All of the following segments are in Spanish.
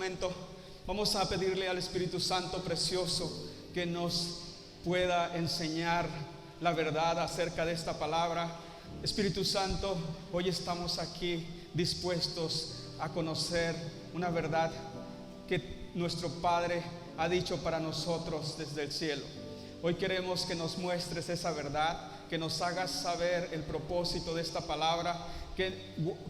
momento vamos a pedirle al Espíritu Santo precioso que nos pueda enseñar la verdad acerca de esta palabra. Espíritu Santo, hoy estamos aquí dispuestos a conocer una verdad que nuestro Padre ha dicho para nosotros desde el cielo. Hoy queremos que nos muestres esa verdad, que nos hagas saber el propósito de esta palabra, que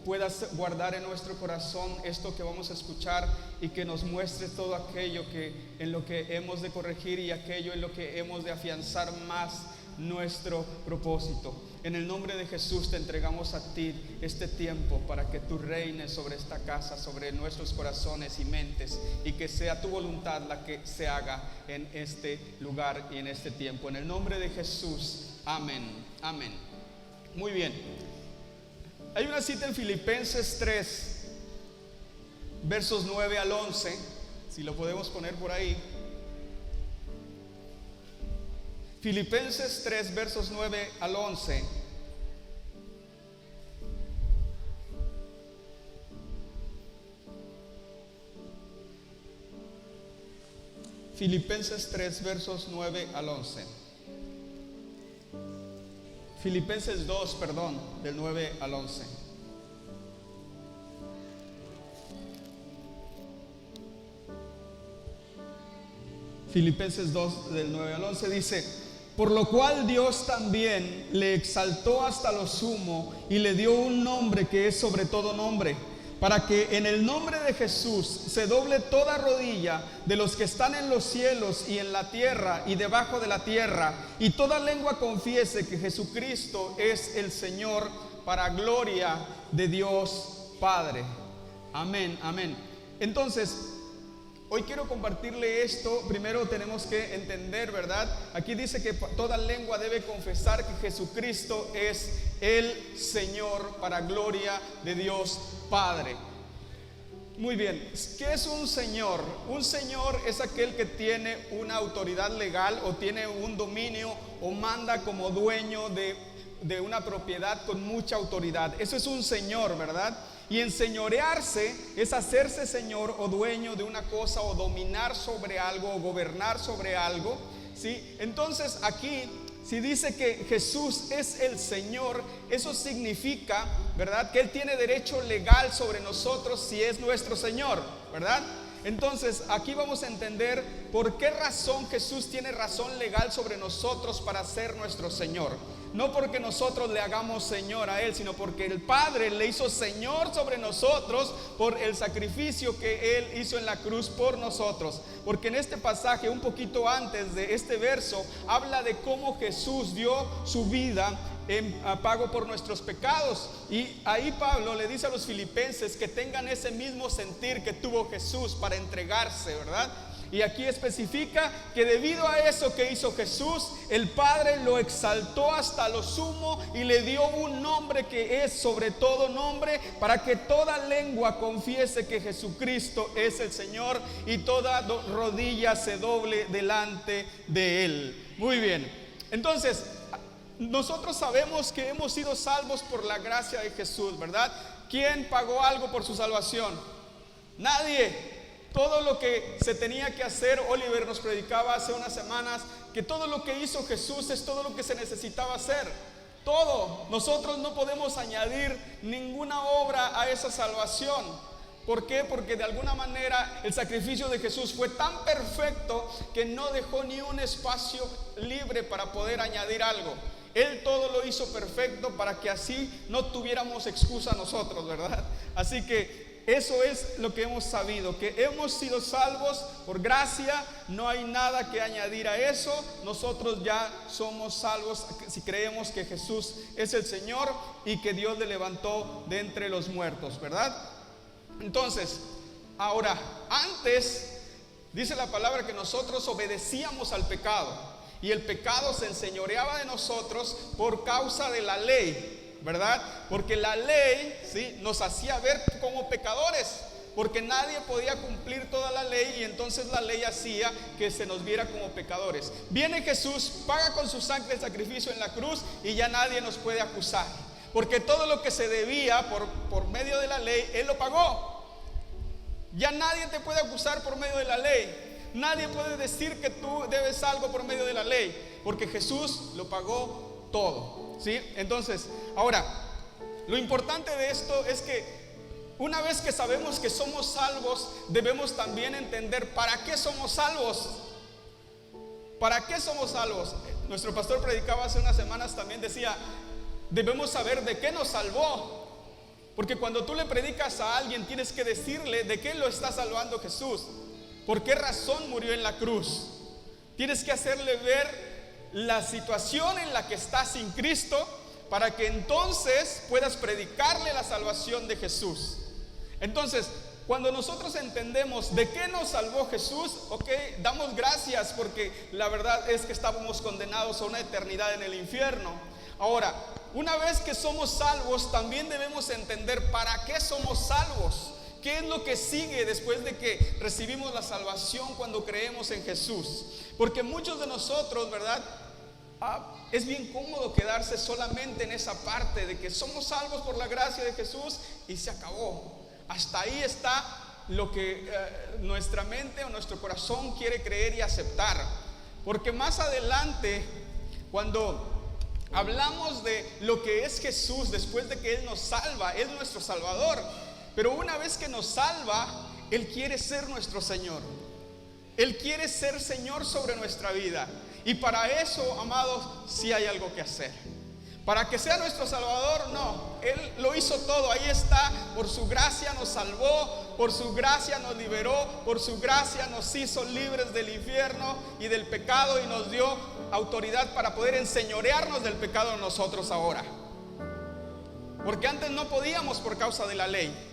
puedas guardar en nuestro corazón esto que vamos a escuchar y que nos muestres todo aquello en lo que hemos de corregir y aquello en lo que hemos de afianzar más nuestro propósito. En el nombre de Jesús te entregamos a ti este tiempo para que tú reines sobre esta casa, sobre nuestros corazones y mentes, y que sea tu voluntad la que se haga en este lugar y en este tiempo. En el nombre de Jesús, amén, amén. Muy bien. Hay una cita en Filipenses 3, versos 9 al 11, si lo podemos poner por ahí. Filipenses 3, versos 9 al 11. Filipenses 3, versos 9 al 11. Filipenses 2, perdón, del 9 al 11. Filipenses 2, del 9 al 11 dice: por lo cual Dios también le exaltó hasta lo sumo y le dio un nombre que es sobre todo nombre, para que en el nombre de Jesús se doble toda rodilla de los que están en los cielos y en la tierra y debajo de la tierra, y toda lengua confiese que Jesucristo es el Señor, para gloria de Dios Padre. Amén, amén. Entonces, hoy quiero compartirle esto. Primero tenemos que entender, ¿verdad? Aquí dice que toda lengua debe confesar que Jesucristo es el Señor, para gloria de Dios Padre. Muy bien, ¿qué es un señor? Un señor es aquel que tiene una autoridad legal o tiene un dominio o manda como dueño de una propiedad con mucha autoridad. Eso es un señor, ¿verdad? Y enseñorearse es hacerse señor o dueño de una cosa, o dominar sobre algo, o gobernar sobre algo, ¿sí? Entonces aquí, si dice que Jesús es el Señor, eso significa, ¿verdad?, que Él tiene derecho legal sobre nosotros si es nuestro Señor, ¿verdad? Entonces aquí vamos a entender por qué razón Jesús tiene razón legal sobre nosotros para ser nuestro Señor. No porque nosotros le hagamos Señor a Él, sino porque el Padre le hizo Señor sobre nosotros por el sacrificio que Él hizo en la cruz por nosotros. Porque en este pasaje, un poquito antes de este verso, habla de cómo Jesús dio su vida en pago por nuestros pecados. Y ahí Pablo le dice a los filipenses que tengan ese mismo sentir que tuvo Jesús para entregarse, ¿verdad? Y aquí especifica que debido a eso que hizo Jesús, el Padre lo exaltó hasta lo sumo y le dio un nombre que es sobre todo nombre, para que toda lengua confiese que Jesucristo es el Señor y toda rodilla se doble delante de Él. Muy bien, entonces nosotros sabemos que hemos sido salvos por la gracia de Jesús, ¿verdad? ¿Quién pagó algo por su salvación? Nadie. Todo lo que se tenía que hacer, Oliver nos predicaba hace unas semanas, que todo lo que hizo Jesús es todo lo que se necesitaba hacer. Todo. Nosotros no podemos añadir ninguna obra a esa salvación. ¿Por qué? Porque de alguna manera el sacrificio de Jesús fue tan perfecto que no dejó ni un espacio libre para poder añadir algo. Él todo lo hizo perfecto para que así no tuviéramos excusa nosotros, ¿verdad? Así que eso es lo que hemos sabido, que hemos sido salvos por gracia, no hay nada que añadir a eso. Nosotros ya somos salvos si creemos que Jesús es el Señor y que Dios le levantó de entre los muertos, ¿verdad? Entonces, ahora, antes dice la palabra que nosotros obedecíamos al pecado, y el pecado se enseñoreaba de nosotros por causa de la ley, ¿verdad? Porque la ley, ¿sí?, nos hacía ver como pecadores, porque nadie podía cumplir toda la ley, y entonces la ley hacía que se nos viera como pecadores. Viene Jesús, paga con su sangre el sacrificio en la cruz, y ya nadie nos puede acusar, porque todo lo que se debía por medio de la ley, Él lo pagó. Ya nadie te puede acusar por medio de la ley. Nadie puede decir que tú debes algo por medio de la ley, porque Jesús lo pagó todo, ¿sí? Entonces, ahora, lo importante de esto es que una vez que sabemos que somos salvos, debemos también entender para qué somos salvos. ¿Para qué somos salvos? Nuestro pastor predicaba hace unas semanas, también decía, debemos saber de qué nos salvó. Porque cuando tú le predicas a alguien, tienes que decirle de qué lo está salvando Jesús. ¿Por qué razón murió en la cruz? Tienes que hacerle ver la situación en la que está sin Cristo, para que entonces puedas predicarle la salvación de Jesús. Entonces, cuando nosotros entendemos de qué nos salvó Jesús, ok, damos gracias, porque la verdad es que estábamos condenados a una eternidad en el infierno. Ahora, una vez que somos salvos, también debemos entender para qué somos salvos. ¿Qué es lo que sigue después de que recibimos la salvación cuando creemos en Jesús? Porque muchos de nosotros, ¿verdad? Es bien cómodo quedarse solamente en esa parte de que somos salvos por la gracia de Jesús y se acabó. Hasta ahí está lo que nuestra mente o nuestro corazón quiere creer y aceptar. Porque más adelante, cuando hablamos de lo que es Jesús, después de que Él nos salva, Él es nuestro Salvador. Pero una vez que nos salva, Él quiere ser nuestro Señor. Él quiere ser Señor sobre nuestra vida. Y para eso, amados, sí hay algo que hacer. Para que sea nuestro Salvador, no. Él lo hizo todo, ahí está. Por su gracia nos salvó, por su gracia nos liberó, por su gracia nos hizo libres del infierno y del pecado, y nos dio autoridad para poder enseñorearnos del pecado nosotros ahora. Porque antes no podíamos por causa de la ley.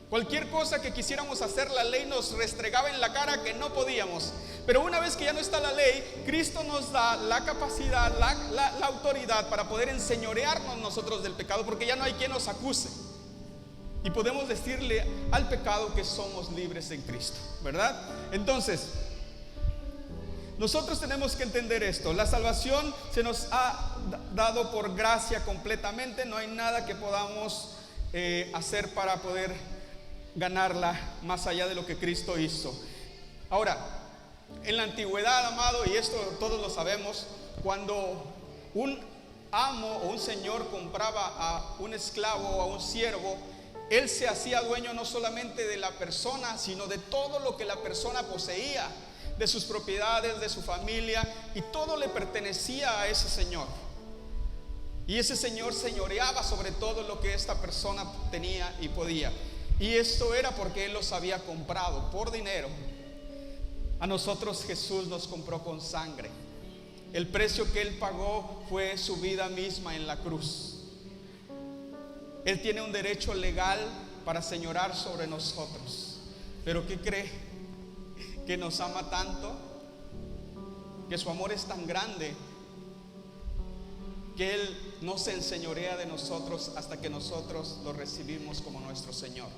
Cualquier cosa que quisiéramos hacer, la ley nos restregaba en la cara que no podíamos. Pero una vez que ya no está la ley, Cristo nos da la capacidad, la autoridad para poder enseñorearnos nosotros del pecado, porque ya no hay quien nos acuse. Y podemos decirle al pecado que somos libres en Cristo, ¿verdad? Entonces, nosotros tenemos que entender esto. La salvación se nos ha dado por gracia completamente. No hay nada que podamos hacer para poder ganarla más allá de lo que Cristo hizo. Ahora, en la antigüedad, amado, y esto todos lo sabemos, cuando un amo o un señor compraba a un esclavo o a un siervo, él se hacía dueño no solamente de la persona, sino de todo lo que la persona poseía, de sus propiedades, de su familia, y todo le pertenecía a ese señor. Y ese señor señoreaba sobre todo lo que esta persona tenía y podía. Y esto era porque Él los había comprado por dinero. A nosotros Jesús nos compró con sangre. El precio que Él pagó fue su vida misma en la cruz. Él tiene un derecho legal para señorar sobre nosotros. Pero ¿qué cree? Que nos ama tanto, que su amor es tan grande, que Él no se enseñorea de nosotros hasta que nosotros lo recibimos como nuestro Señor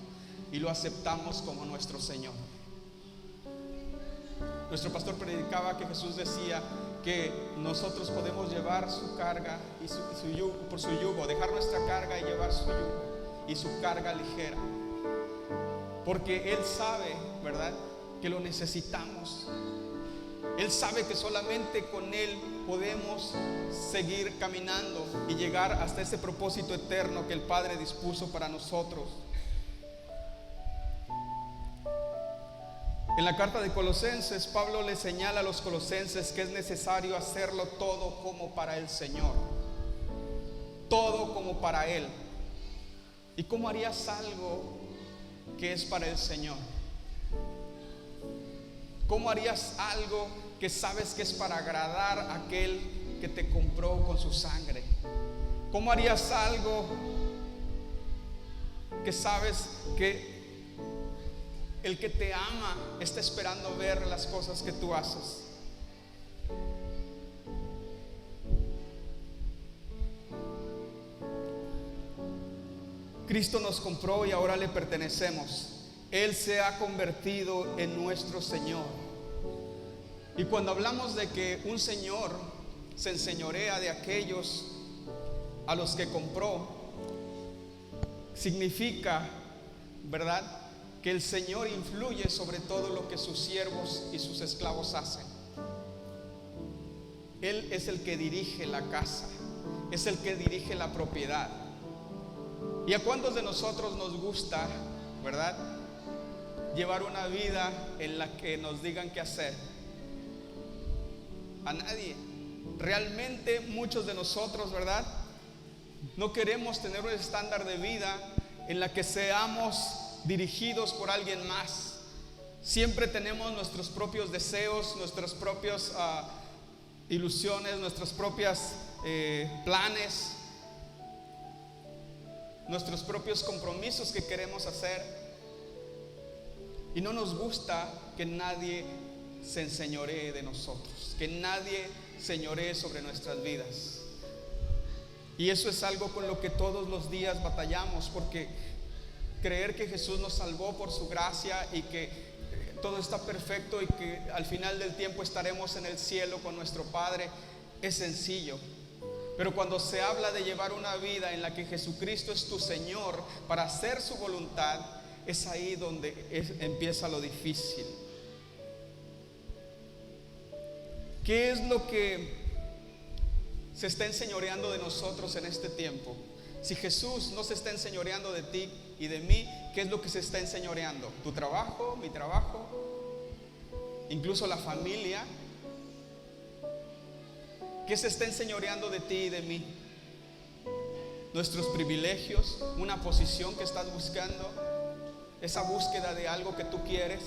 y lo aceptamos como nuestro Señor. Nuestro pastor predicaba que Jesús decía que nosotros podemos llevar su carga y su yugo, por su yugo, dejar nuestra carga y llevar su yugo y su carga ligera, porque Él sabe, ¿verdad?, que lo necesitamos. Él sabe que solamente con Él podemos seguir caminando y llegar hasta ese propósito eterno que el Padre dispuso para nosotros. En la carta de Colosenses, Pablo le señala a los colosenses que es necesario hacerlo todo como para el Señor, todo como para Él. ¿Y cómo harías algo que es para el Señor? ¿Cómo harías algo que sabes que es para agradar a aquel que te compró con su sangre? ¿Cómo harías algo que sabes que el que te ama está esperando ver las cosas que tú haces? Cristo nos compró y ahora le pertenecemos. Él se ha convertido en nuestro Señor. Y cuando hablamos de que un Señor se enseñorea de aquellos a los que compró, significa, ¿verdad?, que el Señor influye sobre todo lo que sus siervos y sus esclavos hacen. Él es el que dirige la casa, es el que dirige la propiedad. ¿Y a cuántos de nosotros nos gusta, verdad, llevar una vida en la que nos digan qué hacer? A nadie. Realmente muchos de nosotros, verdad, no queremos tener un estándar de vida en la que seamos dirigidos por alguien más. Siempre tenemos nuestros propios deseos, nuestras propias ilusiones, nuestros propios planes, nuestros propios compromisos que queremos hacer, y no nos gusta que nadie se enseñoree de nosotros, que nadie señoree sobre nuestras vidas. Y eso es algo con lo que todos los días batallamos, porque creer que Jesús nos salvó por su gracia y que todo está perfecto y que al final del tiempo estaremos en el cielo con nuestro Padre es sencillo. Pero cuando se habla de llevar una vida en la que Jesucristo es tu Señor para hacer su voluntad, es ahí donde empieza lo difícil. ¿Qué es lo que se está enseñoreando de nosotros en este tiempo? Si Jesús no se está enseñoreando de ti y de mí, ¿qué es lo que se está enseñoreando? ¿Tu trabajo? ¿Mi trabajo? ¿Incluso la familia? ¿Qué se está enseñoreando de ti y de mí? ¿Nuestros privilegios? ¿Una posición que estás buscando? ¿Esa búsqueda de algo que tú quieres?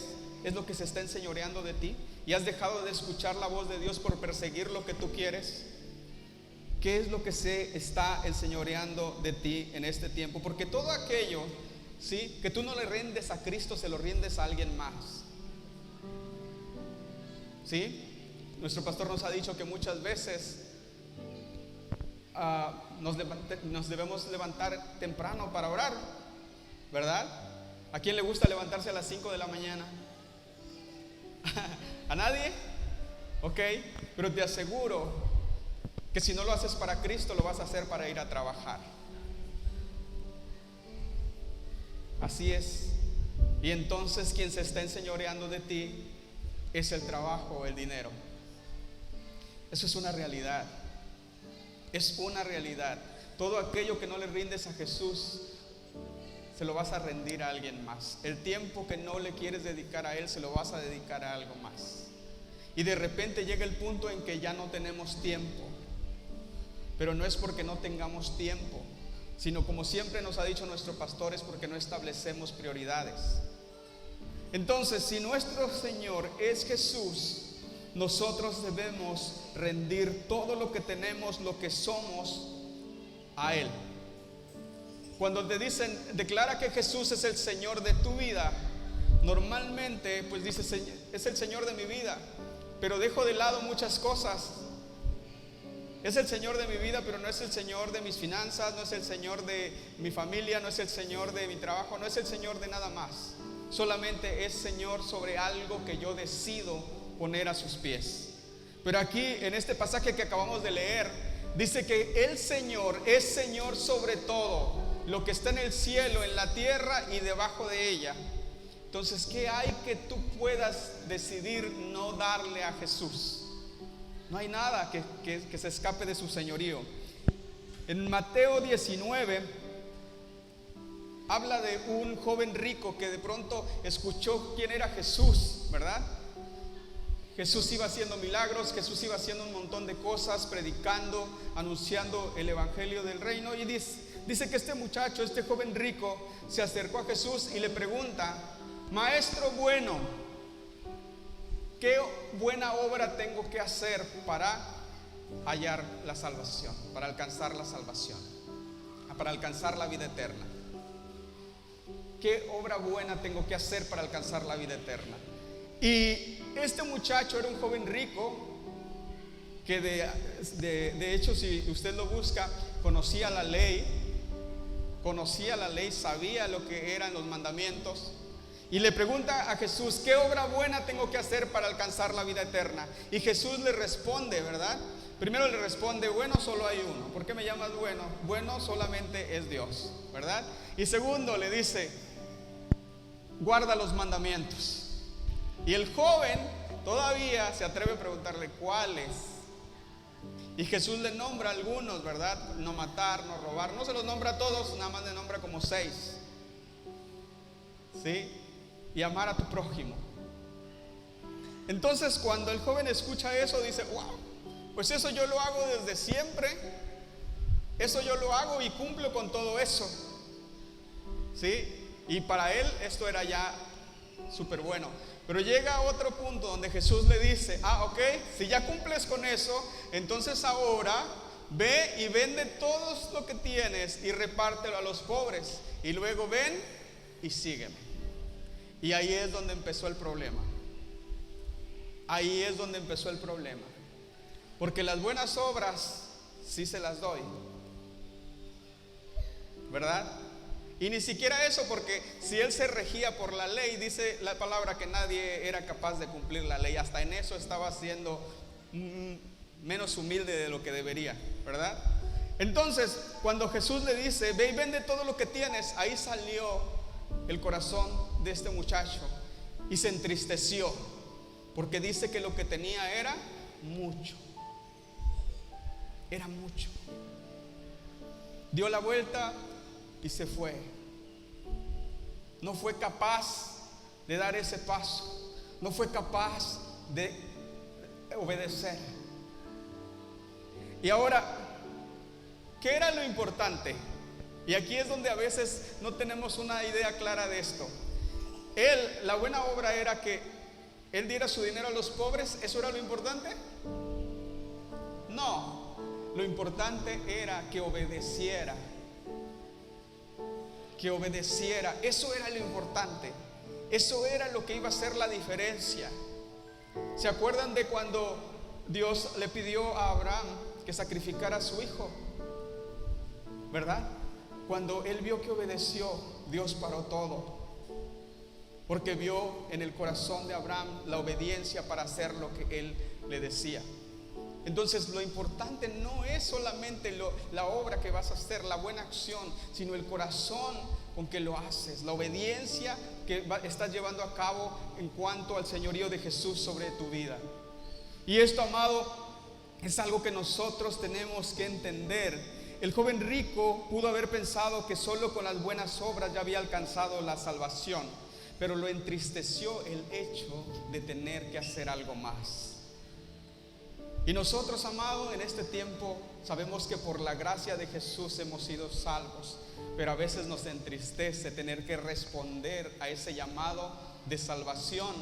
¿Es lo que se está enseñoreando de ti? ¿Y has dejado de escuchar la voz de Dios por perseguir lo que tú quieres? ¿Qué es lo que se está enseñoreando de ti en este tiempo? Porque todo aquello, ¿sí?, que tú no le rindes a Cristo, se lo rindes a alguien más. ¿Sí? Nuestro pastor nos ha dicho que muchas veces nos debemos levantar temprano para orar, ¿verdad? ¿A quién le gusta levantarse a las 5 de la mañana? ¿A nadie? Ok, pero te aseguro que si no lo haces para Cristo, lo vas a hacer para ir a trabajar. Así es. Y entonces quien se está enseñoreando de ti es el trabajo, el dinero. Eso es una realidad. Es una realidad. Todo aquello que no le rindes a Jesús, se lo vas a rendir a alguien más. El tiempo que no le quieres dedicar a Él, se lo vas a dedicar a algo más. Y de repente llega el punto en que ya no tenemos tiempo. Pero no es porque no tengamos tiempo, sino, como siempre nos ha dicho nuestro pastor, es porque no establecemos prioridades. Entonces, si nuestro Señor es Jesús, nosotros debemos rendir todo lo que tenemos, lo que somos, a Él. Cuando te dicen, declara que Jesús es el Señor de tu vida, normalmente pues dices, es el Señor de mi vida, pero dejo de lado muchas cosas. Es el Señor de mi vida, pero no es el Señor de mis finanzas, no es el Señor de mi familia, no es el Señor de mi trabajo, no es el Señor de nada más. Solamente es Señor sobre algo que yo decido poner a sus pies. Pero aquí en este pasaje que acabamos de leer, dice que el Señor es Señor sobre todo, lo que está en el cielo, en la tierra y debajo de ella. Entonces, ¿qué hay que tú puedas decidir no darle a Jesús? No hay nada que se escape de su señorío. En Mateo 19 habla de un joven rico que de pronto escuchó quién era Jesús, ¿verdad? Jesús iba haciendo milagros, Jesús iba haciendo un montón de cosas, predicando, anunciando el evangelio del reino. Y dice que este muchacho, este joven rico, se acercó a Jesús y le pregunta: Maestro bueno, ¿qué buena obra tengo que hacer para hallar la salvación, para alcanzar la salvación, para alcanzar la vida eterna? ¿Qué obra buena tengo que hacer para alcanzar la vida eterna? Y este muchacho era un joven rico que de hecho, si usted lo busca, conocía la ley, sabía lo que eran los mandamientos. Y le pregunta a Jesús: ¿qué obra buena tengo que hacer para alcanzar la vida eterna? Y Jesús le responde, ¿verdad? Primero le responde: bueno, solo hay uno. ¿Por qué me llamas bueno? Bueno solamente es Dios, ¿verdad? Y segundo le dice: guarda los mandamientos. Y el joven todavía se atreve a preguntarle cuáles. Y Jesús le nombra algunos, ¿verdad? No matar, no robar. No se los nombra a todos, nada más le nombra como 6. ¿Sí? Y amar a tu prójimo. Entonces cuando el joven escucha eso dice, wow, pues eso yo lo hago desde siempre. Eso yo lo hago y cumplo con todo eso. ¿Sí? Y para él esto era ya súper bueno. Pero llega a otro punto donde Jesús le dice, ok, si ya cumples con eso, entonces ahora ve y vende todo lo que tienes y repártelo a los pobres. Y luego ven y sígueme. Y ahí es donde empezó el problema. Ahí es donde empezó el problema. Porque las buenas obras sí se las doy, ¿verdad? Y ni siquiera eso, porque si él se regía por la ley, dice la palabra que nadie era capaz de cumplir la ley. Hasta en eso estaba siendo menos humilde de lo que debería, ¿verdad? Entonces, cuando Jesús le dice, ve y vende todo lo que tienes, ahí salió el corazón de este muchacho y se entristeció, porque dice que lo que tenía era mucho. Era mucho. Dio la vuelta y se fue. No fue capaz de dar ese paso. No fue capaz de obedecer. Y ahora, ¿qué era lo importante? Y aquí es donde a veces no tenemos una idea clara de esto. La buena obra era que él diera su dinero a los pobres. ¿Eso era lo importante? No. Lo importante era que obedeciera. Que obedeciera. Eso era lo importante. Eso era lo que iba a hacer la diferencia. ¿Se acuerdan de cuando Dios le pidió a Abraham que sacrificara a su hijo? ¿Verdad? Cuando él vio que obedeció, Dios paró todo. Porque vio en el corazón de Abraham la obediencia para hacer lo que él le decía. Entonces lo importante no es solamente la obra que vas a hacer, la buena acción, sino el corazón con que lo haces, la obediencia que estás llevando a cabo en cuanto al señorío de Jesús sobre tu vida. Y esto, amado, es algo que nosotros tenemos que entender. El joven rico pudo haber pensado que solo con las buenas obras ya había alcanzado la salvación, pero lo entristeció el hecho de tener que hacer algo más. Y nosotros, amados, en este tiempo sabemos que por la gracia de Jesús hemos sido salvos, pero a veces nos entristece tener que responder a ese llamado de salvación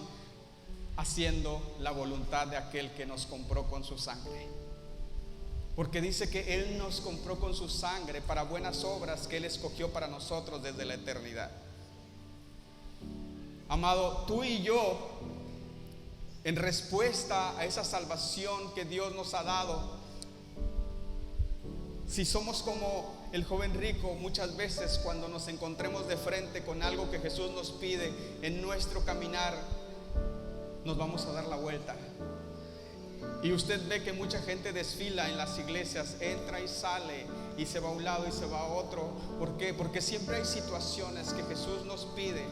haciendo la voluntad de aquel que nos compró con su sangre. Porque dice que Él nos compró con su sangre para buenas obras que Él escogió para nosotros desde la eternidad. Amado, tú y yo, en respuesta a esa salvación que Dios nos ha dado, si somos como el joven rico, muchas veces cuando nos encontremos de frente con algo que Jesús nos pide en nuestro caminar, nos vamos a dar la vuelta. Y usted ve que mucha gente desfila en las iglesias, entra y sale, y se va a un lado y se va a otro. ¿Por qué? Porque siempre hay situaciones que Jesús nos pide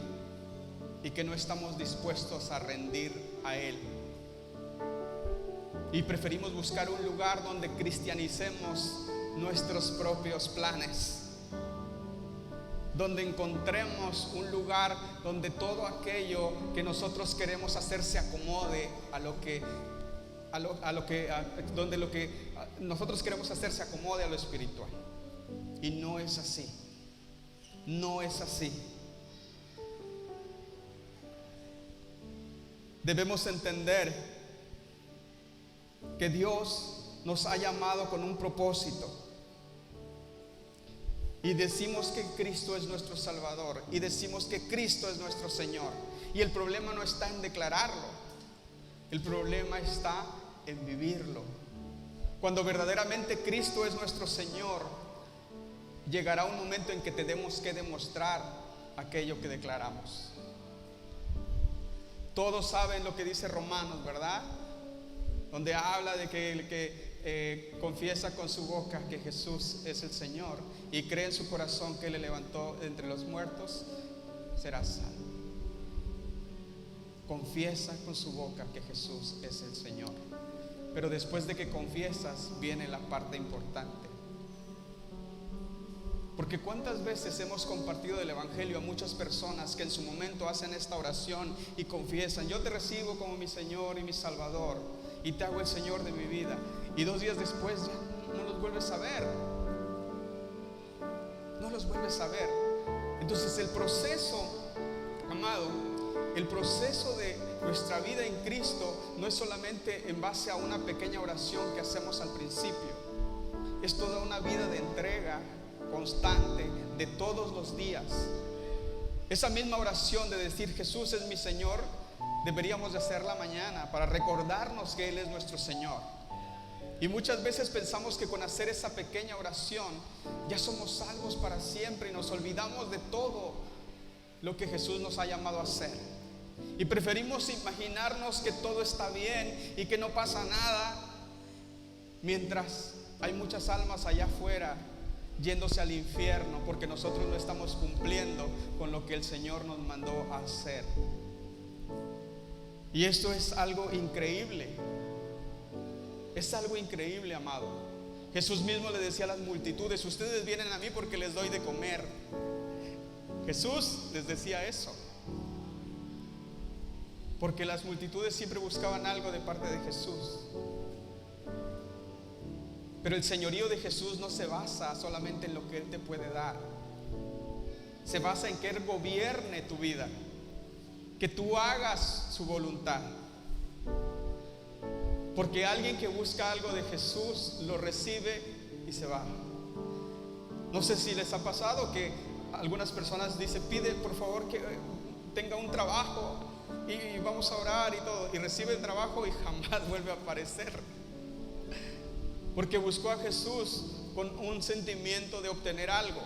y que no estamos dispuestos a rendir a Él. Y preferimos buscar un lugar donde cristianicemos nuestros propios planes, donde encontremos un lugar donde todo aquello que nosotros queremos hacer se acomode donde lo que nosotros queremos hacer se acomode a lo espiritual. Y no es así. No es así. Debemos entender que Dios nos ha llamado con un propósito. Y decimos que Cristo es nuestro Salvador. Y decimos que Cristo es nuestro Señor. Y el problema no está en declararlo. El problema está en vivirlo. Cuando verdaderamente Cristo es nuestro Señor, llegará un momento en que tenemos que demostrar aquello que declaramos. Todos saben lo que dice Romanos, ¿verdad? Donde habla de que el que confiesa con su boca que Jesús es el Señor y cree en su corazón que Él le levantó de entre los muertos, será salvo. confiesa con su boca que Jesús es el Señor. Pero después de que confiesas viene la parte importante. Porque cuántas veces hemos compartido el evangelio a muchas personas que en su momento hacen esta oración y confiesan: yo te recibo como mi Señor y mi Salvador, y te hago el Señor de mi vida, y 2 días después ya no los vuelves a ver. No los vuelves a ver. Entonces el proceso, amado, el proceso de nuestra vida en Cristo no es solamente en base a una pequeña oración que hacemos al principio. Es toda una vida de entrega constante de todos los días. Esa misma oración de decir Jesús es mi Señor, deberíamos de hacerla mañana para recordarnos que Él es nuestro Señor. Y muchas veces pensamos que con hacer esa pequeña oración ya somos salvos para siempre y nos olvidamos de todo lo que Jesús nos ha llamado a hacer. Y preferimos imaginarnos que todo está bien y que no pasa nada, mientras hay muchas almas allá afuera yéndose al infierno porque nosotros no estamos cumpliendo con lo que el Señor nos mandó a hacer. Y esto es algo increíble. Es algo increíble, amado. Jesús mismo le decía a las multitudes: ustedes vienen a mí porque les doy de comer. Jesús les decía eso, porque las multitudes siempre buscaban algo de parte de Jesús. Pero el señorío de Jesús no se basa solamente en lo que Él te puede dar. Se basa en que Él gobierne tu vida, que tú hagas su voluntad. Porque alguien que busca algo de Jesús lo recibe y se va. No sé si les ha pasado que algunas personas dicen: pide por favor que tenga un trabajo y vamos a orar y todo, y recibe el trabajo y jamás vuelve a aparecer, porque buscó a Jesús con un sentimiento de obtener algo.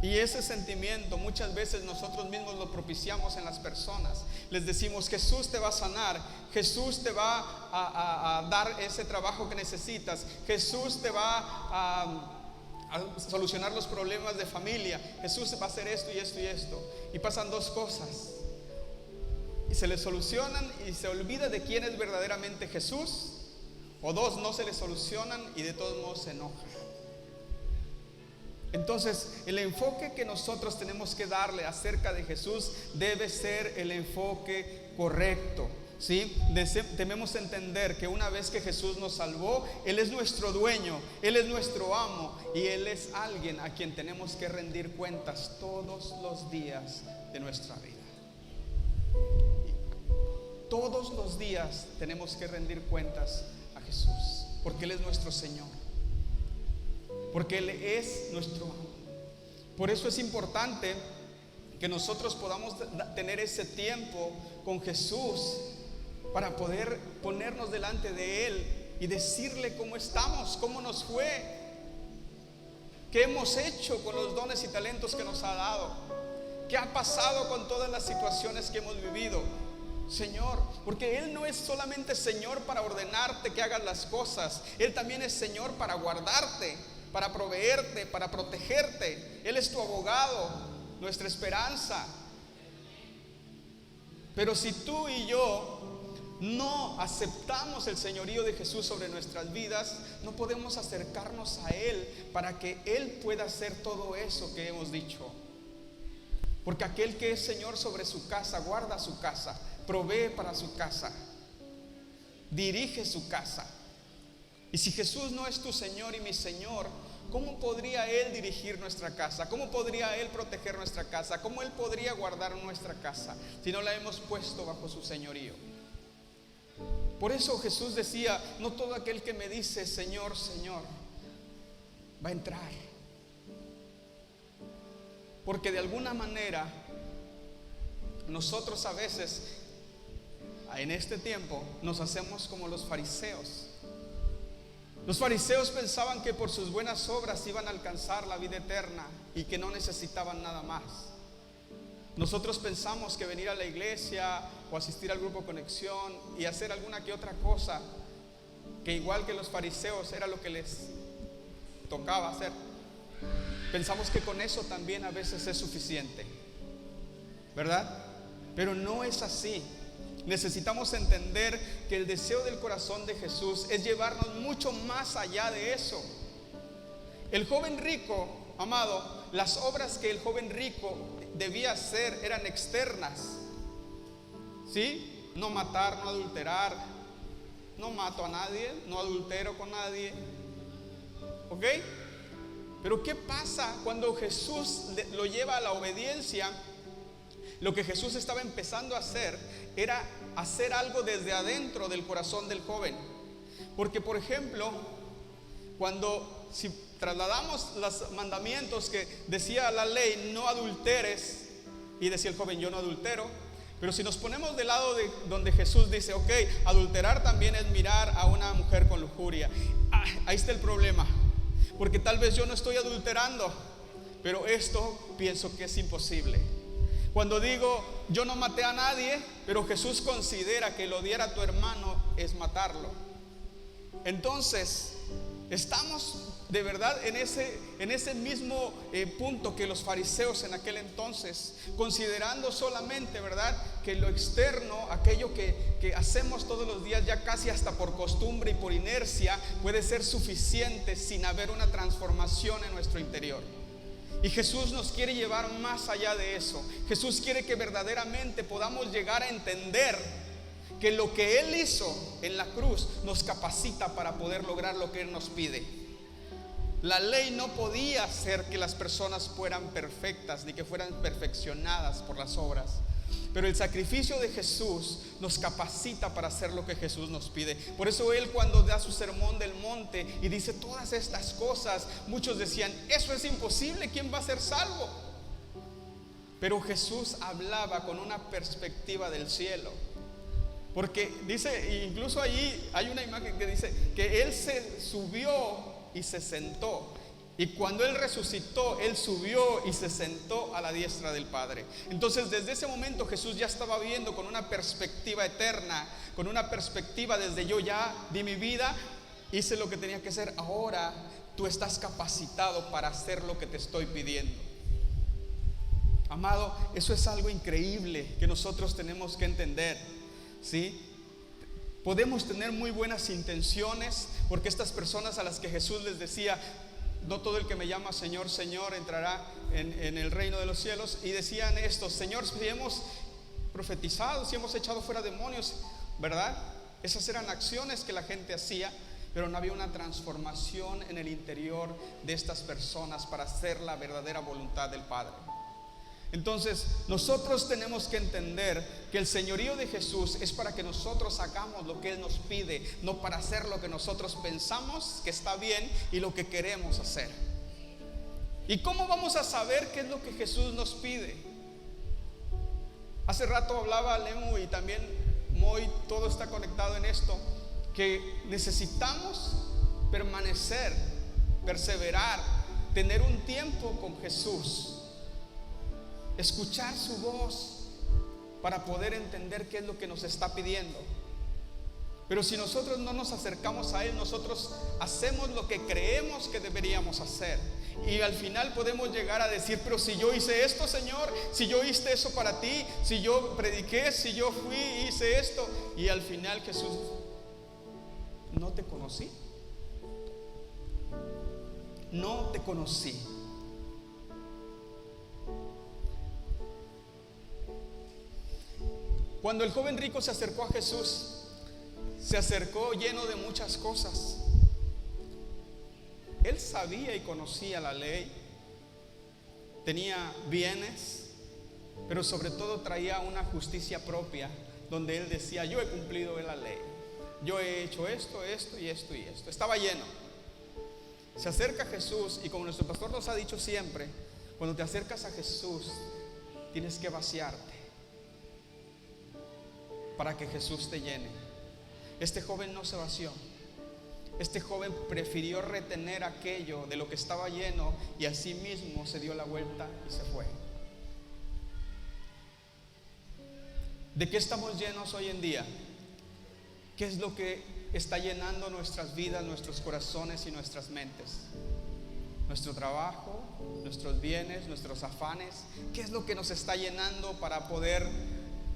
Y ese sentimiento muchas veces nosotros mismos lo propiciamos en las personas. Les decimos: Jesús te va a sanar, Jesús te va a dar ese trabajo que necesitas, Jesús te va a solucionar los problemas de familia, Jesús va a hacer esto y esto y esto. Y pasan 2 cosas y se les solucionan y se olvida de quién es verdaderamente Jesús. O 2, no se les solucionan y de todos modos se enojan. Entonces el enfoque que nosotros tenemos que darle acerca de Jesús debe ser el enfoque correcto, ¿sí? Debemos entender que una vez que Jesús nos salvó, Él es nuestro dueño, Él es nuestro amo, y Él es alguien a quien tenemos que rendir cuentas todos los días de nuestra vida. Todos los días tenemos que rendir cuentas a Jesús, porque Él es nuestro Señor, porque Él es nuestro amo. Por eso es importante que nosotros podamos tener ese tiempo con Jesús para poder ponernos delante de Él y decirle cómo estamos, cómo nos fue, qué hemos hecho con los dones y talentos que nos ha dado, qué ha pasado con todas las situaciones que hemos vivido, Señor. Porque Él no es solamente Señor para ordenarte que hagas las cosas, Él también es Señor para guardarte, para proveerte, para protegerte. Él es tu abogado, nuestra esperanza. Pero si tú y yo no aceptamos el señorío de Jesús sobre nuestras vidas, no podemos acercarnos a Él para que Él pueda hacer todo eso que hemos dicho. Porque aquel que es Señor sobre su casa, guarda su casa, provee para su casa, dirige su casa. Y si Jesús no es tu Señor y mi Señor, ¿cómo podría Él dirigir nuestra casa? ¿Cómo podría Él proteger nuestra casa? ¿Cómo Él podría guardar nuestra casa si no la hemos puesto bajo su señorío? Por eso Jesús decía: no todo aquel que me dice Señor, Señor va a entrar. Porque de alguna manera nosotros a veces en este tiempo nos hacemos como los fariseos. Los fariseos pensaban que por sus buenas obras iban a alcanzar la vida eterna y que no necesitaban nada más. Nosotros pensamos que venir a la iglesia o asistir al grupo Conexión y hacer alguna que otra cosa, que igual que los fariseos era lo que les tocaba hacer, pensamos que con eso también a veces es suficiente, ¿verdad? Pero no es así. Necesitamos entender que el deseo del corazón de Jesús es llevarnos mucho más allá de eso. El joven rico, amado, las obras que el joven rico debía hacer eran externas, ¿sí? No matar, no adulterar, no mato a nadie, no adultero con nadie, ¿ok? Pero ¿qué pasa cuando Jesús lo lleva a la obediencia? Lo que Jesús estaba empezando a hacer era hacer algo desde adentro del corazón del joven. Porque, por ejemplo, si trasladamos los mandamientos que decía la ley, no adulteres, y decía el joven, yo no adultero. Pero si nos ponemos del lado de donde Jesús dice, ok, adulterar también es mirar a una mujer con lujuria. Ahí está el problema. Porque tal vez yo no estoy adulterando, pero esto pienso que es imposible. Cuando digo, yo no maté a nadie, pero Jesús considera que el odiar a tu hermano es matarlo. Entonces, estamos de verdad en ese mismo punto que los fariseos en aquel entonces, considerando solamente, ¿verdad?, que lo externo, aquello que hacemos todos los días, ya casi hasta por costumbre y por inercia, puede ser suficiente sin haber una transformación en nuestro interior. Y Jesús nos quiere llevar más allá de eso. Jesús quiere que verdaderamente podamos llegar a entender que lo que Él hizo en la cruz nos capacita para poder lograr lo que Él nos pide. La ley no podía hacer que las personas fueran perfectas ni que fueran perfeccionadas por las obras. Pero el sacrificio de Jesús nos capacita para hacer lo que Jesús nos pide. Por eso Él, cuando da su sermón del monte y dice todas estas cosas, muchos decían, eso es imposible, ¿quién va a ser salvo? Pero Jesús hablaba con una perspectiva del cielo. Porque dice, incluso allí hay una imagen que dice que Él se subió y se sentó. Y cuando Él resucitó, Él subió y se sentó a la diestra del Padre. Entonces, desde ese momento Jesús ya estaba viendo con una perspectiva eterna, con una perspectiva desde yo ya di mi vida, hice lo que tenía que hacer, ahora tú estás capacitado para hacer lo que te estoy pidiendo. Amado, eso es algo increíble que nosotros tenemos que entender, ¿sí? Podemos tener muy buenas intenciones, porque estas personas a las que Jesús les decía, no todo el que me llama Señor, Señor entrará en el reino de los cielos, y decían esto, Señor, si hemos profetizado, si hemos echado fuera demonios, ¿verdad? Esas eran acciones que la gente hacía, pero no había una transformación en el interior de estas personas para hacer la verdadera voluntad del Padre. Entonces, nosotros tenemos que entender que el señorío de Jesús es para que nosotros hagamos lo que Él nos pide, no para hacer lo que nosotros pensamos que está bien y lo que queremos hacer. ¿Y cómo vamos a saber qué es lo que Jesús nos pide? Hace rato hablaba Lemu y también Moy, todo está conectado en esto, que necesitamos permanecer, perseverar, tener un tiempo con Jesús, escuchar su voz para poder entender qué es lo que nos está pidiendo. Pero si nosotros no nos acercamos a Él, nosotros hacemos lo que creemos que deberíamos hacer, y al final podemos llegar a decir, pero si yo hice esto, Señor, si yo hice eso para ti, si yo prediqué, si yo fui y hice esto, y al final Jesús, no te conocí, no te conocí. Cuando el joven rico se acercó a Jesús, se acercó lleno de muchas cosas. Él sabía y conocía la ley, tenía bienes, pero sobre todo traía una justicia propia, donde él decía, yo he cumplido la ley, yo he hecho esto, esto y esto y esto. Estaba lleno. Se acerca a Jesús, y como nuestro pastor nos ha dicho siempre, cuando te acercas a Jesús, tienes que vaciarte para que Jesús te llene. Este joven no se vació. Este joven prefirió retener aquello de lo que estaba lleno, y así mismo se dio la vuelta y se fue. ¿De qué estamos llenos hoy en día? ¿Qué es lo que está llenando nuestras vidas, nuestros corazones y nuestras mentes? Nuestro trabajo, nuestros bienes, nuestros afanes. ¿Qué es lo que nos está llenando para poder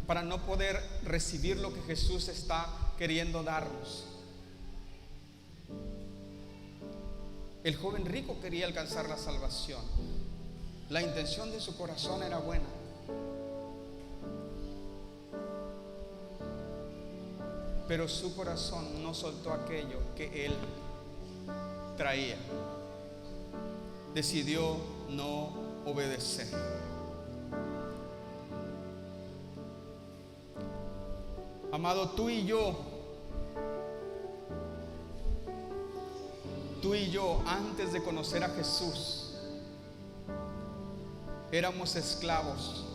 para no poder recibir lo que Jesús está queriendo darnos. El joven rico quería alcanzar la salvación. La intención de su corazón era buena. Pero su corazón no soltó aquello que él traía. Decidió no obedecer. Amado, tú y yo, antes de conocer a Jesús, éramos esclavos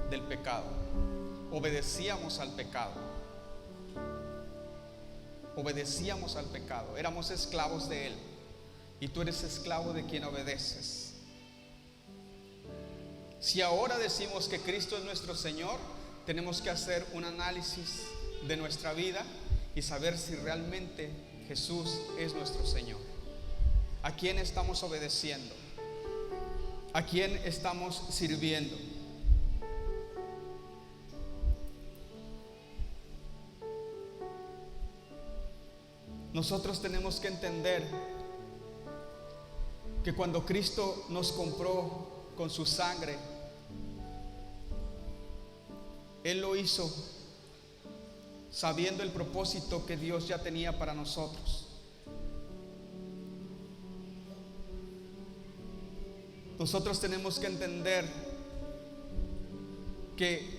del pecado. Obedecíamos al pecado. Obedecíamos al pecado. Éramos esclavos de él. Y tú eres esclavo de quien obedeces. Si ahora decimos que Cristo es nuestro Señor, tenemos que hacer un análisis de nuestra vida y saber si realmente Jesús es nuestro Señor. ¿A quién estamos obedeciendo? ¿A quién estamos sirviendo? Nosotros tenemos que entender que cuando Cristo nos compró con su sangre, Él lo hizo sabiendo el propósito que Dios ya tenía para nosotros. Nosotros tenemos que entender que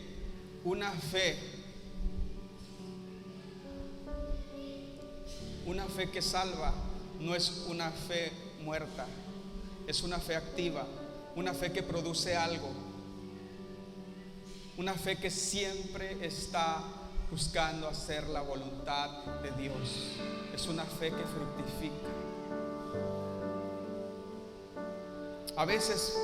una fe que salva no es una fe muerta, es una fe activa, una fe que produce algo, una fe que siempre está buscando hacer la voluntad de Dios. Es una fe que fructifica. A veces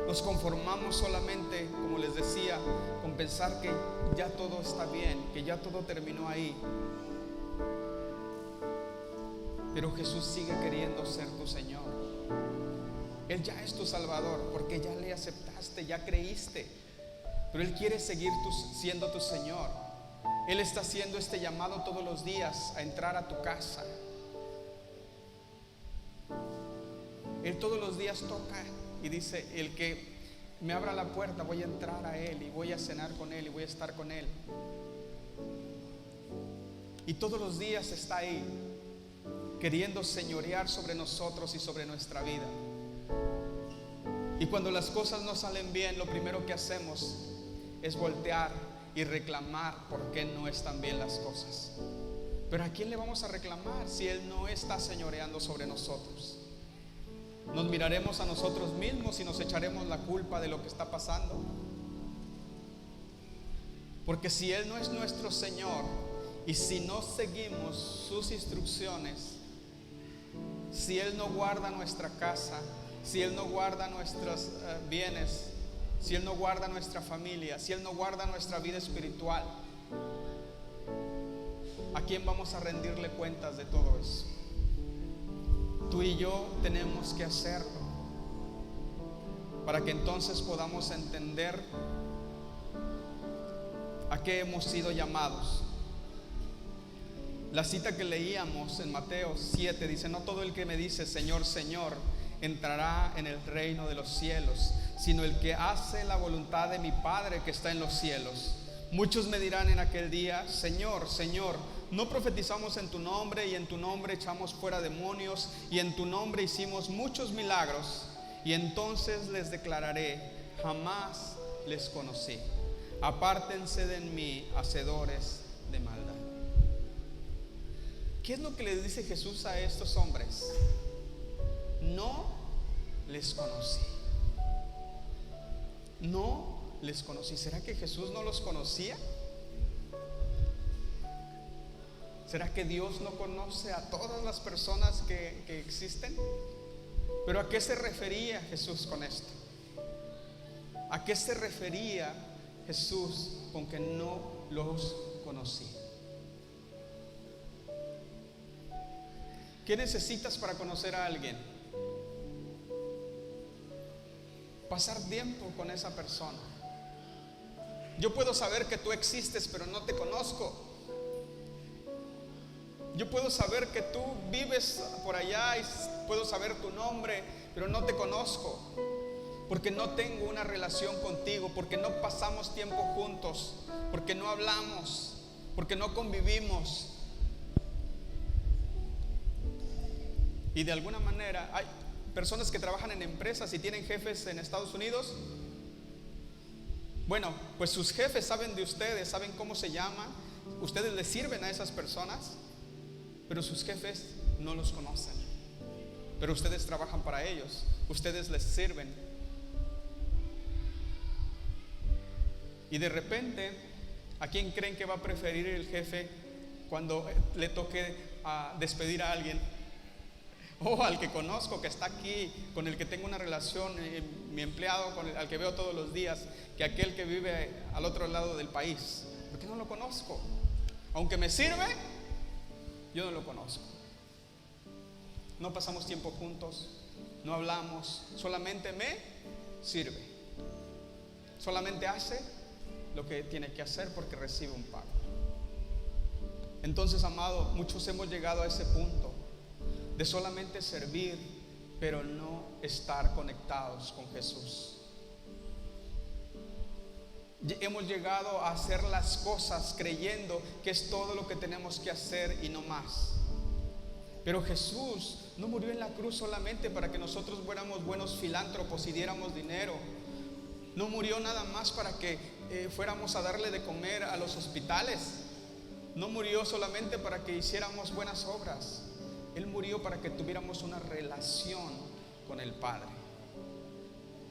nos conformamos solamente, como les decía, con pensar que ya todo está bien, que ya todo terminó ahí. Pero Jesús sigue queriendo ser tu Señor. Él ya es tu Salvador porque ya le aceptaste, ya creíste. Pero Él quiere seguir siendo tu Señor. Él está haciendo este llamado todos los días a entrar a tu casa. Él todos los días toca y dice: el que me abra la puerta, voy a entrar a Él y voy a cenar con Él y voy a estar con Él. Y todos los días está ahí, queriendo señorear sobre nosotros y sobre nuestra vida. Y cuando las cosas no salen bien, lo primero que hacemos es voltear y reclamar por qué no están bien las cosas. Pero ¿a quién le vamos a reclamar si Él no está señoreando sobre nosotros? Nos miraremos a nosotros mismos y nos echaremos la culpa de lo que está pasando. Porque si Él no es nuestro Señor y si no seguimos sus instrucciones, si Él no guarda nuestra casa, si Él no guarda nuestros bienes, si Él no guarda nuestra familia, si Él no guarda nuestra vida espiritual, ¿a quién vamos a rendirle cuentas de todo eso? Tú y yo tenemos que hacerlo para que entonces podamos entender a qué hemos sido llamados. La cita que leíamos en Mateo 7 dice: no todo el que me dice Señor, Señor entrará en el reino de los cielos, sino el que hace la voluntad de mi Padre que está en los cielos. Muchos me dirán en aquel día: Señor, Señor, ¿no profetizamos en tu nombre y en tu nombre echamos fuera demonios y en tu nombre hicimos muchos milagros? Y entonces les declararé: jamás les conocí. Apártense de mí, hacedores de maldad. ¿Qué es lo que les dice Jesús a estos hombres? No les conocí. No les conocí. ¿Será que Jesús no los conocía? ¿Será que Dios no conoce a todas las personas que existen? ¿Pero a qué se refería Jesús con esto? ¿A qué se refería Jesús con que no los conocía? ¿Qué necesitas para conocer a alguien? Pasar tiempo con esa persona. Yo puedo saber que tú existes, pero no te conozco. Yo puedo saber que tú vives por allá y puedo saber tu nombre, pero no te conozco, porque no tengo una relación contigo, porque no pasamos tiempo juntos, porque no hablamos, porque no convivimos. Y de alguna manera hay personas que trabajan en empresas y tienen jefes en Estados Unidos. Bueno, pues sus jefes saben de ustedes, saben cómo se llaman, ustedes les sirven a esas personas, pero sus jefes no los conocen. Pero ustedes trabajan para ellos, ustedes les sirven. Y de repente, ¿a quién creen que va a preferir el jefe cuando le toque despedir a alguien? O al que conozco, que está aquí, con el que tengo una relación, mi empleado, al que veo todos los días, que aquel que vive al otro lado del país. Porque no lo conozco. Aunque me sirve, yo no lo conozco. No pasamos tiempo juntos, no hablamos, solamente me sirve. Solamente hace lo que tiene que hacer porque recibe un pago. Entonces, amado, muchos hemos llegado a ese punto de solamente servir, pero no estar conectados con Jesús. Hemos llegado a hacer las cosas creyendo que es todo lo que tenemos que hacer y no más. Pero Jesús no murió en la cruz solamente para que nosotros fuéramos buenos filántropos y diéramos dinero. No murió nada más para que fuéramos a darle de comer a los hospitales. No murió solamente para que hiciéramos buenas obras. Él murió para que tuviéramos una relación con el Padre.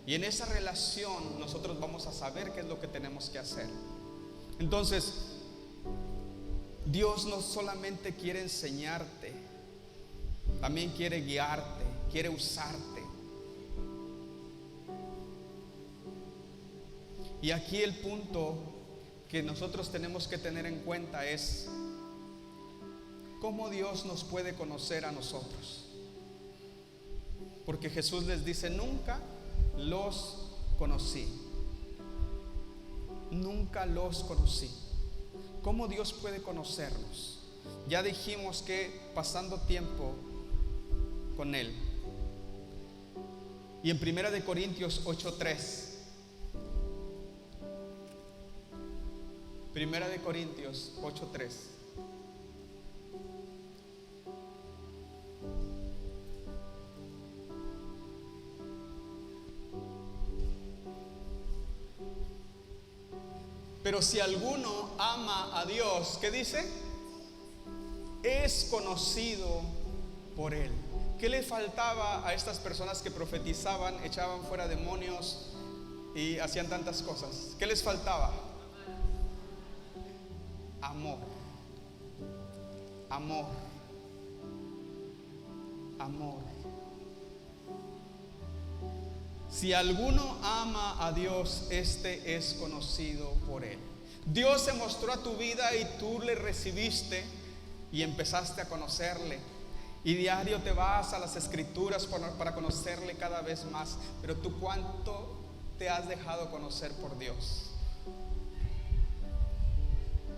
Y en esa relación nosotros vamos a saber qué es lo que tenemos que hacer. Entonces, Dios no solamente quiere enseñarte, también quiere guiarte, quiere usarte. Y aquí el punto que nosotros tenemos que tener en cuenta es cómo Dios nos puede conocer a nosotros. Porque Jesús les dice: nunca los conocí. Nunca los conocí. ¿Cómo Dios puede conocernos? Ya dijimos que pasando tiempo con Él. Y en 1 Corintios 8:3. 1 Corintios 8:3. Pero si alguno ama a Dios, ¿qué dice? Es conocido por Él. ¿Qué le faltaba a estas personas que profetizaban, echaban fuera demonios y hacían tantas cosas? ¿Qué les faltaba? Amor. Amor. Amor. Si alguno ama a Dios, este es conocido por Él. Dios se mostró a tu vida y tú le recibiste y empezaste a conocerle. Y diario te vas a las Escrituras para conocerle cada vez más. Pero tú, ¿cuánto te has dejado conocer por Dios?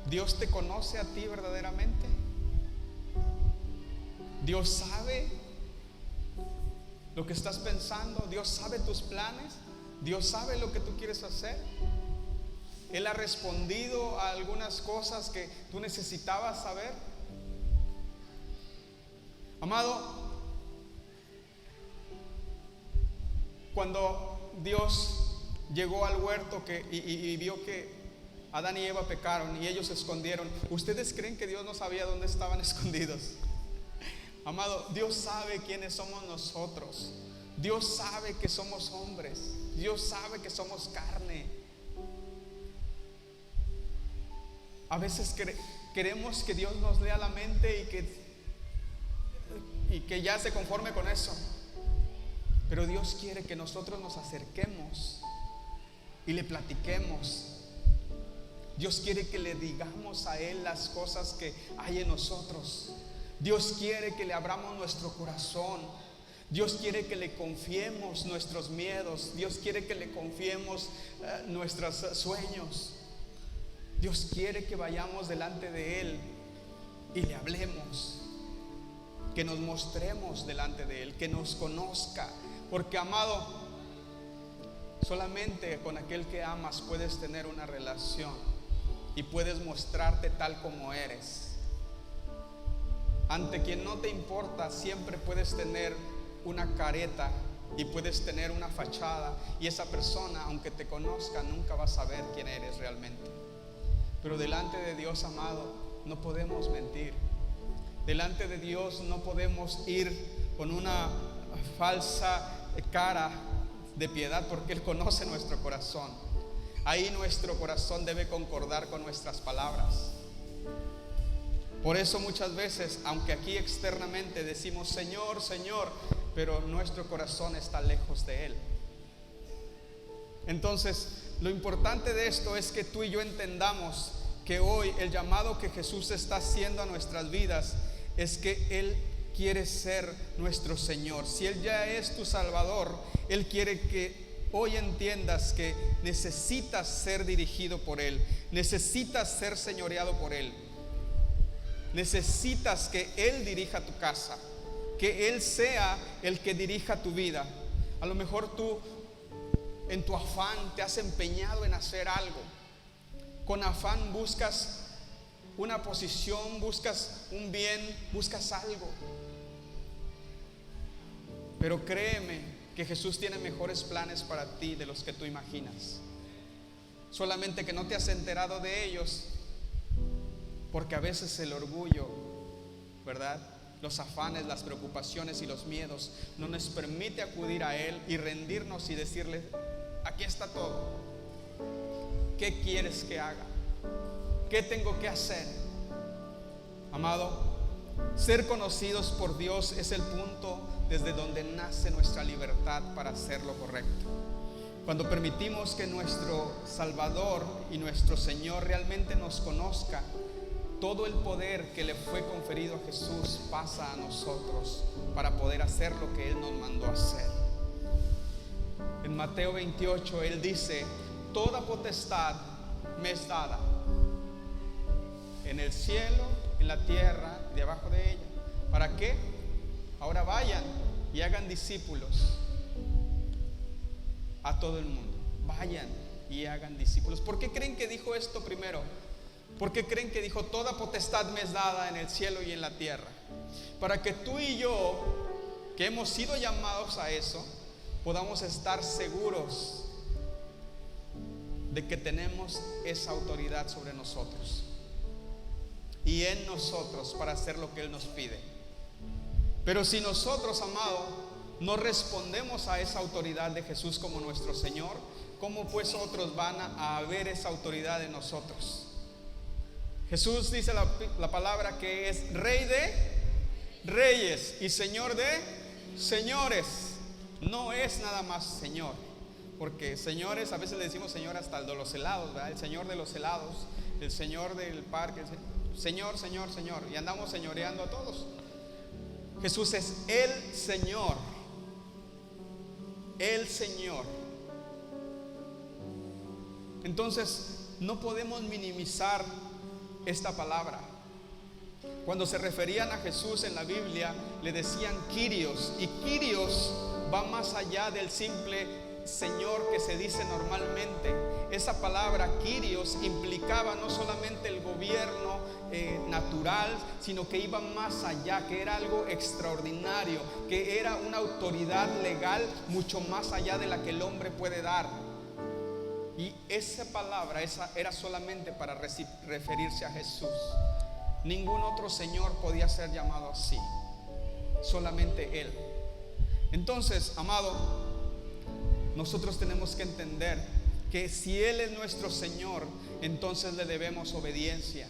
¿Dios te conoce a ti verdaderamente? ¿Dios sabe lo que estás pensando? ¿Dios sabe tus planes? ¿Dios sabe lo que tú quieres hacer? ¿Él ha respondido a algunas cosas que tú necesitabas saber? Amado, cuando Dios llegó al huerto y vio que Adán y Eva pecaron y ellos se escondieron, ¿ustedes creen que Dios no sabía dónde estaban escondidos? Amado, Dios sabe quiénes somos nosotros. Dios sabe que somos hombres. Dios sabe que somos carne. A veces queremos que Dios nos lea la mente y que ya se conforme con eso. Pero Dios quiere que nosotros nos acerquemos y le platiquemos. Dios quiere que le digamos a Él las cosas que hay en nosotros. Dios quiere que le abramos nuestro corazón. Dios quiere que le confiemos nuestros miedos. Dios quiere que le confiemos nuestros sueños. Dios quiere que vayamos delante de Él y le hablemos, que nos mostremos delante de Él, que nos conozca. Porque, amado, solamente con aquel que amas puedes tener una relación y puedes mostrarte tal como eres. Ante quien no te importa siempre puedes tener una careta y puedes tener una fachada, y esa persona, aunque te conozca, nunca va a saber quién eres realmente. Pero delante de Dios, amado, no podemos mentir. Delante de Dios no podemos ir con una falsa cara de piedad, porque Él conoce nuestro corazón. Ahí nuestro corazón debe concordar con nuestras palabras. Por eso muchas veces, aunque aquí externamente decimos Señor, Señor, pero nuestro corazón está lejos de Él. Entonces, lo importante de esto es que tú y yo entendamos que hoy el llamado que Jesús está haciendo a nuestras vidas es que Él quiere ser nuestro Señor. Si Él ya es tu Salvador, Él quiere que hoy entiendas que necesitas ser dirigido por Él, necesitas ser señoreado por Él, necesitas que Él dirija tu casa, que Él sea el que dirija tu vida. A lo mejor tú en tu afán te has empeñado en hacer algo, con afán buscas una posición, buscas un bien, buscas algo. Pero créeme que Jesús tiene mejores planes para ti de los que tú imaginas. Solamente que no te has enterado de ellos, porque a veces el orgullo, ¿verdad?, los afanes, las preocupaciones y los miedos no nos permite acudir a Él y rendirnos y decirle: aquí está todo. ¿Qué quieres que haga? ¿Qué tengo que hacer? Amado, ser conocidos por Dios es el punto desde donde nace nuestra libertad para hacer lo correcto. Cuando permitimos que nuestro Salvador y nuestro Señor realmente nos conozca, todo el poder que le fue conferido a Jesús pasa a nosotros para poder hacer lo que Él nos mandó a hacer. En Mateo 28 Él dice: toda potestad me es dada en el cielo, en la tierra, debajo de ella. ¿Para qué? Ahora vayan y hagan discípulos a todo el mundo. Vayan y hagan discípulos. ¿Por qué creen que dijo esto primero? ¿Por qué creen que dijo toda potestad me es dada en el cielo y en la tierra? Para que tú y yo, que hemos sido llamados a eso, podamos estar seguros de que tenemos esa autoridad sobre nosotros y en nosotros para hacer lo que Él nos pide. Pero si nosotros, amado, no respondemos a esa autoridad de Jesús como nuestro Señor, ¿cómo pues otros van a ver esa autoridad en nosotros? Jesús dice la palabra que es Rey de reyes y Señor de señores. No es nada más Señor, porque señores, a veces le decimos Señor hasta el de los helados, ¿verdad? El Señor de los helados, el Señor del parque, Señor, Señor, Señor, y andamos señoreando a todos. Jesús es el Señor, el Señor. Entonces no podemos minimizar esta palabra. Cuando se referían a Jesús en la Biblia, le decían Kyrios, y Kyrios va más allá del simple Señor que se dice normalmente. Esa palabra Kyrios implicaba no solamente el gobierno natural, sino que iba más allá, que era algo extraordinario, que era una autoridad legal mucho más allá de la que el hombre puede dar. Y esa palabra era solamente para referirse a Jesús. Ningún otro Señor podía ser llamado así, solamente Él. Entonces, amado, nosotros tenemos que entender que si Él es nuestro Señor, entonces le debemos obediencia.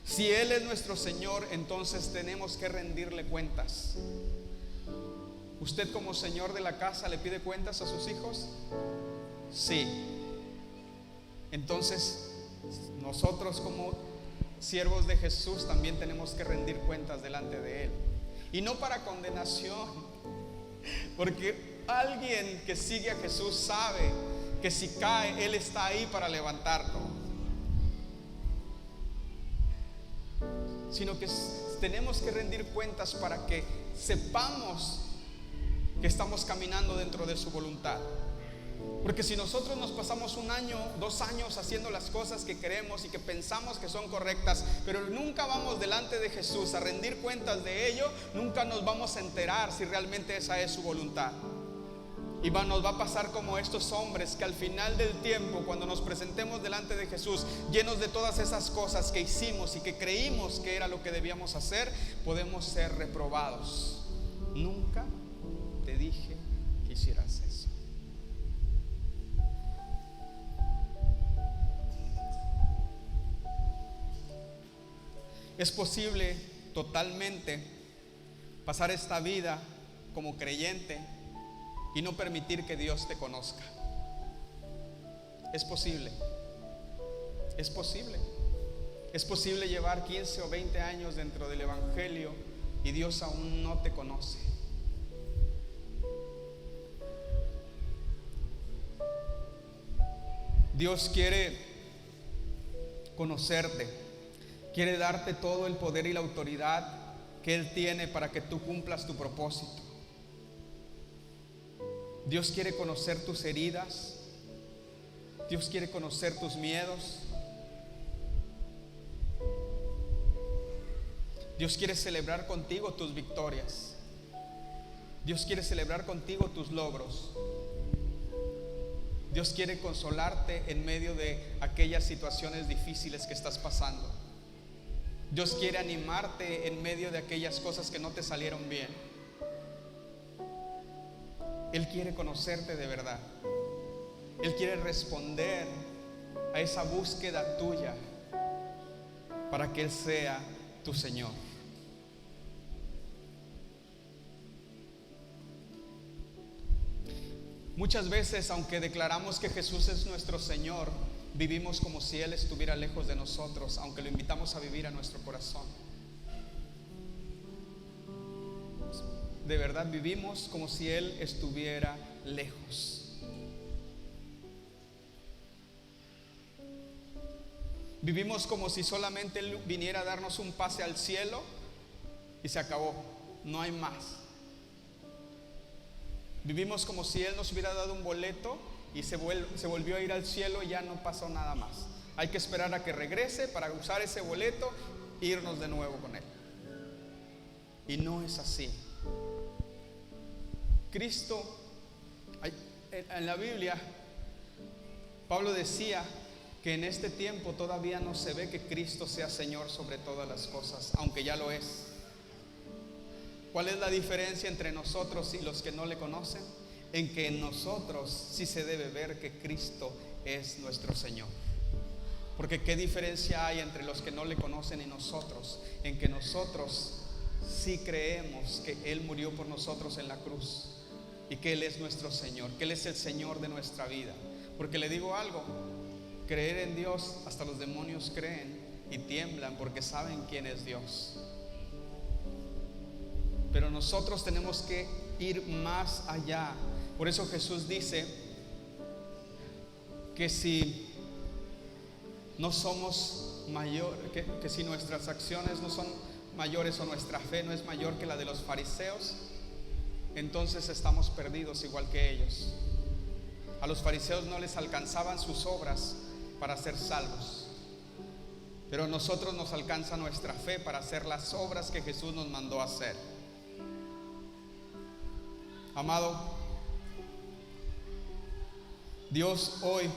Si Él es nuestro Señor, entonces tenemos que rendirle cuentas. ¿Usted como Señor de la casa le pide cuentas a sus hijos? Sí. Entonces, nosotros como siervos de Jesús también tenemos que rendir cuentas delante de Él. Y no para condenación, porque alguien que sigue a Jesús sabe que si cae, Él está ahí para levantarlo. sino que tenemos que rendir cuentas para que sepamos que estamos caminando dentro de su voluntad. Porque si nosotros nos pasamos 1 año, 2 años haciendo las cosas que queremos y que pensamos que son correctas, pero nunca vamos delante de Jesús a rendir cuentas de ello, nunca nos vamos a enterar si realmente esa es su voluntad. Y nos va a pasar como estos hombres que al final del tiempo, cuando nos presentemos delante de Jesús, llenos de todas esas cosas que hicimos y que creímos que era lo que debíamos hacer, podemos ser reprobados. Nunca te dije que hicieras eso. Es posible totalmente pasar esta vida como creyente y no permitir que Dios te conozca. Es posible. Es posible. Es posible llevar 15 o 20 años dentro del Evangelio y Dios aún no te conoce. Dios quiere conocerte, quiere darte todo el poder y la autoridad que Él tiene para que tú cumplas tu propósito. Dios quiere conocer tus heridas. Dios quiere conocer tus miedos. Dios quiere celebrar contigo tus victorias. Dios quiere celebrar contigo tus logros. Dios quiere consolarte en medio de aquellas situaciones difíciles que estás pasando. Dios quiere animarte en medio de aquellas cosas que no te salieron bien. Él quiere conocerte de verdad. Él quiere responder a esa búsqueda tuya para que Él sea tu Señor. Muchas veces, aunque declaramos que Jesús es nuestro Señor, vivimos como si Él estuviera lejos de nosotros, aunque lo invitamos a vivir a nuestro corazón. De verdad vivimos como si Él estuviera lejos. Vivimos como si solamente Él viniera a darnos un pase al cielo y se acabó, no hay más. Vivimos como si Él nos hubiera dado un boleto y se volvió a ir al cielo y ya no pasó nada más. Hay que esperar a que regrese para usar ese boleto e irnos de nuevo con Él. Y no es así. Cristo, en la Biblia, Pablo decía que en este tiempo todavía no se ve que Cristo sea Señor sobre todas las cosas, aunque ya lo es. ¿Cuál es la diferencia entre nosotros y los que no le conocen? En que en nosotros sí se debe ver que Cristo es nuestro Señor. Porque ¿qué diferencia hay entre los que no le conocen y nosotros? En que nosotros sí creemos que Él murió por nosotros en la cruz y que Él es nuestro Señor, que Él es el Señor de nuestra vida. Porque le digo algo, creer en Dios, hasta los demonios creen y tiemblan porque saben quién es Dios. Pero nosotros tenemos que ir más allá. Por eso Jesús dice que si no somos que si nuestras acciones no son mayores o nuestra fe no es mayor que la de los fariseos, entonces estamos perdidos igual que ellos. A los fariseos no les alcanzaban sus obras para ser salvos, pero a nosotros nos alcanza nuestra fe para hacer las obras que Jesús nos mandó a hacer. Amado, Dios hoy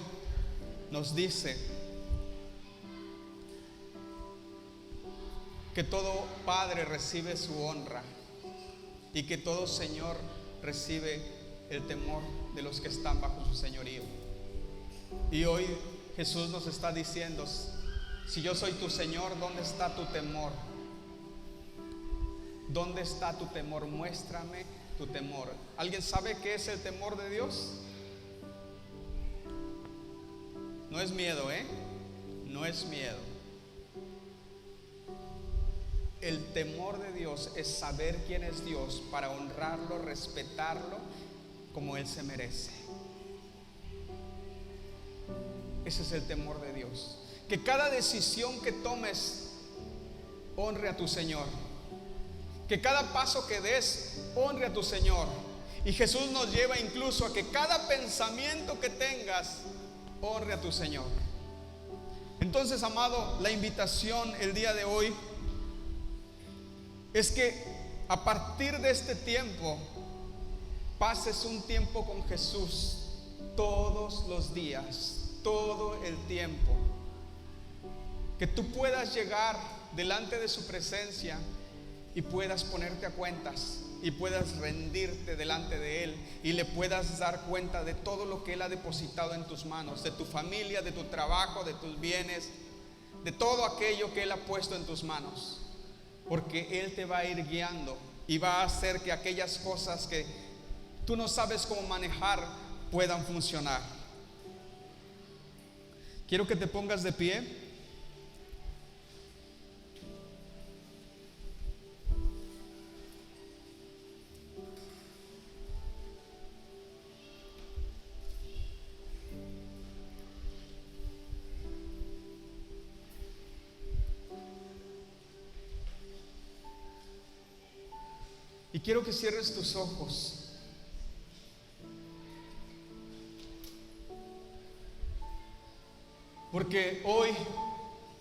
nos dice que todo padre recibe su honra y que todo señor recibe el temor de los que están bajo su señorío. Y hoy Jesús nos está diciendo: si yo soy tu Señor, ¿dónde está tu temor? ¿Dónde está tu temor? Muéstrame tu temor. ¿Alguien sabe qué es el temor de Dios? No es miedo, no es miedo. El temor de Dios es saber quién es Dios para honrarlo, respetarlo como Él se merece. Ese es el temor de Dios. Que cada decisión que tomes honre a tu Señor. Que cada paso que des, honre a tu Señor. Y Jesús nos lleva incluso a que cada pensamiento que tengas, honre a tu Señor. Entonces, amado, la invitación el día de hoy es que a partir de este tiempo pases un tiempo con Jesús todos los días, todo el tiempo. Que tú puedas llegar delante de su presencia y puedas ponerte a cuentas y puedas rendirte delante de Él y le puedas dar cuenta de todo lo que Él ha depositado en tus manos, de tu familia, de tu trabajo, de tus bienes, de todo aquello que Él ha puesto en tus manos, porque Él te va a ir guiando y va a hacer que aquellas cosas que tú no sabes cómo manejar puedan funcionar. Quiero que te pongas de pie. Y quiero que cierres tus ojos. Porque hoy,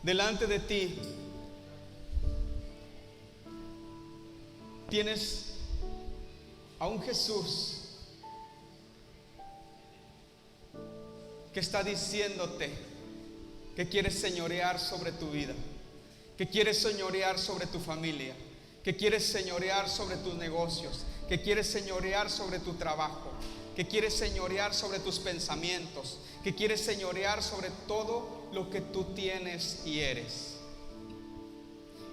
delante de ti, tienes a un Jesús que está diciéndote que quiere señorear sobre tu vida, que quiere señorear sobre tu familia, que quieres señorear sobre tus negocios, que quieres señorear sobre tu trabajo, que quieres señorear sobre tus pensamientos, que quieres señorear sobre todo lo que tú tienes y eres.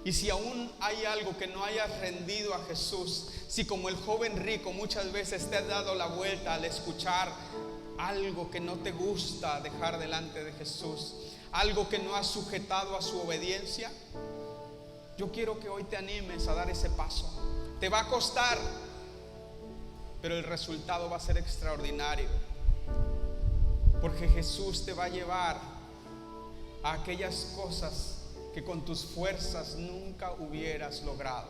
Y si aún hay algo que no hayas rendido a Jesús, si como el joven rico muchas veces te has dado la vuelta al escuchar algo que no te gusta dejar delante de Jesús, algo que no has sujetado a su obediencia, yo quiero que hoy te animes a dar ese paso. Te va a costar, pero el resultado va a ser extraordinario, porque Jesús te va a llevar a aquellas cosas que con tus fuerzas nunca hubieras logrado.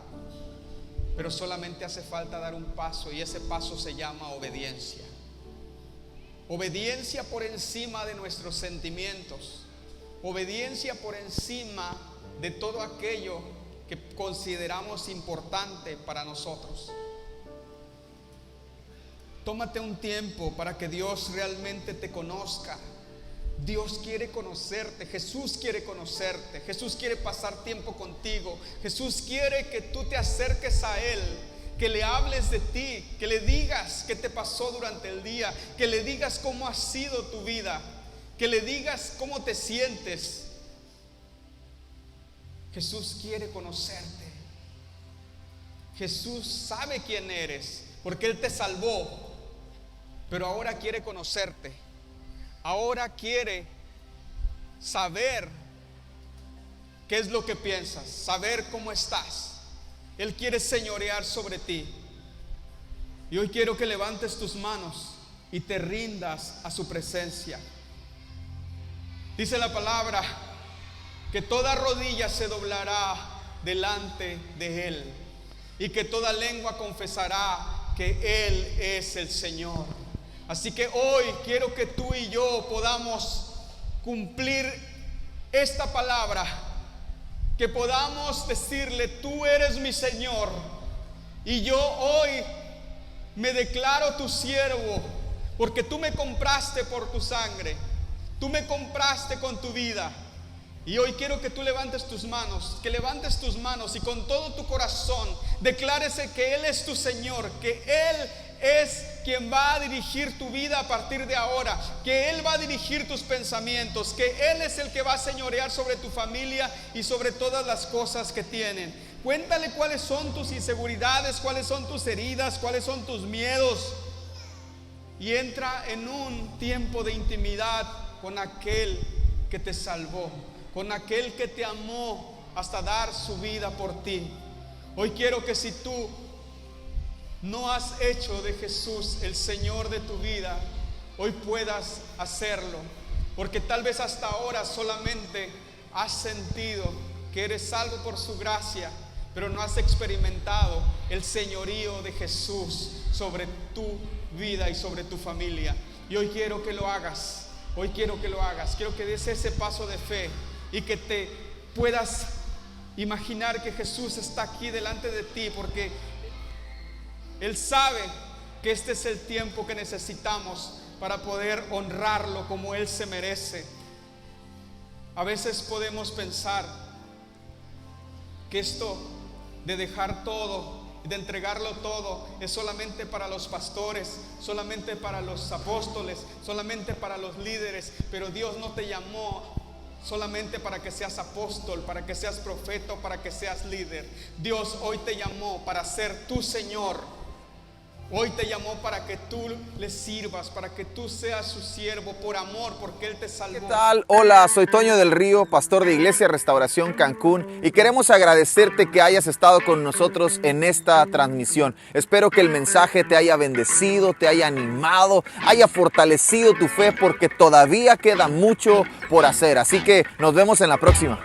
Pero solamente hace falta dar un paso, y ese paso se llama obediencia. Obediencia por encima de nuestros sentimientos, obediencia por encima de todo aquello que consideramos importante para nosotros. Tómate un tiempo para que Dios realmente te conozca. Dios quiere conocerte, Jesús quiere conocerte, Jesús quiere pasar tiempo contigo, Jesús quiere que tú te acerques a Él, que le hables de ti, que le digas qué te pasó durante el día, que le digas cómo ha sido tu vida, que le digas cómo te sientes. Jesús quiere conocerte. Jesús sabe quién eres, porque Él te salvó, pero ahora quiere conocerte. Ahora quiere saber qué es lo que piensas, saber cómo estás. Él quiere señorear sobre ti. Y hoy quiero que levantes tus manos y te rindas a su presencia. Dice la palabra que toda rodilla se doblará delante de Él y que toda lengua confesará que Él es el Señor. Así que hoy quiero que tú y yo podamos cumplir esta palabra, que podamos decirle: tú eres mi Señor, y yo hoy me declaro tu siervo, porque tú me compraste por tu sangre, tú me compraste con tu vida. Y hoy quiero que tú levantes tus manos, y con todo tu corazón declárese que Él es tu Señor, que Él es quien va a dirigir tu vida a partir de ahora, que Él va a dirigir tus pensamientos, que Él es el que va a señorear sobre tu familia y sobre todas las cosas que tienen. Cuéntale cuáles son tus inseguridades, cuáles son tus heridas, cuáles son tus miedos, y entra en un tiempo de intimidad con aquel que te salvó, con aquel que te amó hasta dar su vida por ti. Hoy quiero que si tú no has hecho de Jesús el Señor de tu vida, hoy puedas hacerlo, porque tal vez hasta ahora solamente has sentido que eres salvo por su gracia, pero no has experimentado el señorío de Jesús sobre tu vida y sobre tu familia. Y hoy quiero que lo hagas. Hoy quiero que lo hagas. Quiero que des ese paso de fe y que te puedas imaginar que Jesús está aquí delante de ti, porque Él sabe que este es el tiempo que necesitamos para poder honrarlo como Él se merece. A veces podemos pensar que esto de dejar todo, de entregarlo todo, es solamente para los pastores, solamente para los apóstoles, solamente para los líderes. Pero Dios no te llamó solamente para que seas apóstol, para que seas profeta, para que seas líder. Dios hoy te llamó para ser tu Señor. Hoy te llamó para que tú le sirvas, para que tú seas su siervo por amor, porque Él te salvó. ¿Qué tal? Hola, soy Toño del Río, pastor de Iglesia Restauración Cancún, y queremos agradecerte que hayas estado con nosotros en esta transmisión. Espero que el mensaje te haya bendecido, te haya animado, haya fortalecido tu fe, porque todavía queda mucho por hacer. Así que nos vemos en la próxima.